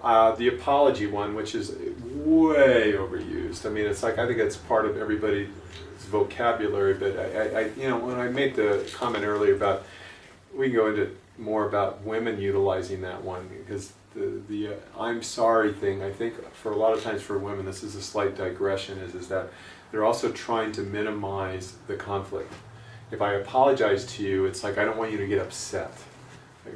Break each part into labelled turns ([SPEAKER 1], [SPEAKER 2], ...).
[SPEAKER 1] the apology one, which is way overused. I mean, it's like, I think it's part of everybody's vocabulary, but when I made the comment earlier about, we can go into more about women utilizing that one, because the I'm sorry thing, I think for a lot of times for women, this is a slight digression, is that they're also trying to minimize the conflict. If I apologize to you, it's like, I don't want you to get upset.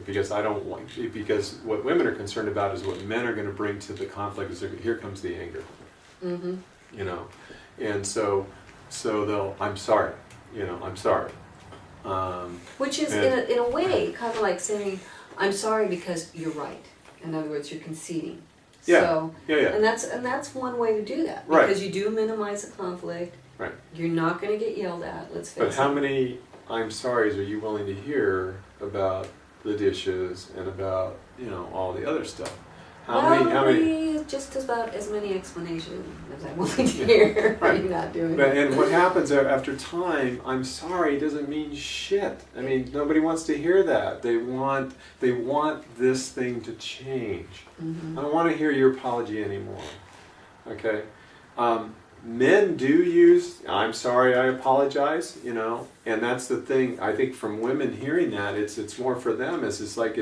[SPEAKER 1] Because I don't want, because what women are concerned about is what men are going to bring to the conflict. Is here comes the anger, you know, and so they'll, I'm sorry, I'm sorry.
[SPEAKER 2] Which is in a way kind of like saying, I'm sorry because you're right. In other words, you're conceding.
[SPEAKER 1] Yeah.
[SPEAKER 2] So,
[SPEAKER 1] yeah.
[SPEAKER 2] And that's one way to do that,
[SPEAKER 1] Right.
[SPEAKER 2] because you do minimize the conflict.
[SPEAKER 1] Right.
[SPEAKER 2] You're not going to get yelled at. Let's face it.
[SPEAKER 1] But how many I'm sorries are you willing to hear about the dishes and about all the other stuff? How many?
[SPEAKER 2] Just about as many explanations as I'm willing to hear.
[SPEAKER 1] Right.
[SPEAKER 2] You're not doing it.
[SPEAKER 1] And what happens after time? I'm sorry doesn't mean shit. I mean, nobody wants to hear that. They want this thing to change. I don't want to hear your apology anymore. Okay. Men do use I'm sorry, I apologize, and that's the thing. I think from women hearing that, it's more for them. It's like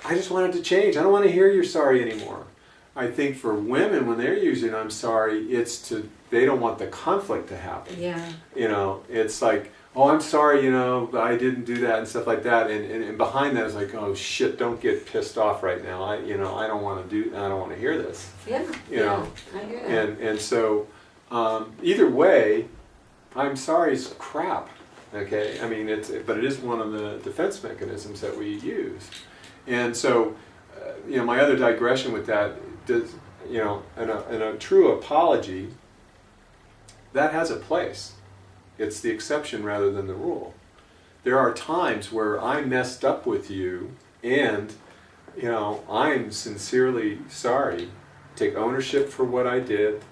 [SPEAKER 1] I just want it to change. I don't want to hear you're sorry anymore. I think for women, when they're using I'm sorry, they don't want the conflict to happen.
[SPEAKER 2] Yeah.
[SPEAKER 1] It's like, oh, I'm sorry, I didn't do that and stuff like that. And behind that is like, oh shit, don't get pissed off right now. I don't want to hear this.
[SPEAKER 2] Yeah. I hear that.
[SPEAKER 1] And so either way, I'm sorry is crap. Okay, I mean but it is one of the defense mechanisms that we use. And so, my other digression with that does, in a true apology, that has a place. It's the exception rather than the rule. There are times where I messed up with you, and I'm sincerely sorry. Take ownership for what I did,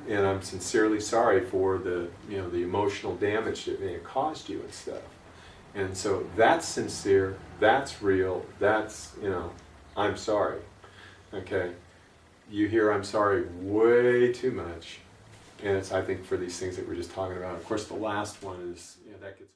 [SPEAKER 1] and I'm sincerely sorry for the the emotional damage that may have caused you and stuff. And so that's sincere, that's real, that's, I'm sorry. Okay? You hear I'm sorry way too much. And it's, I think, for these things that we're just talking about. Of course, the last one is, that gets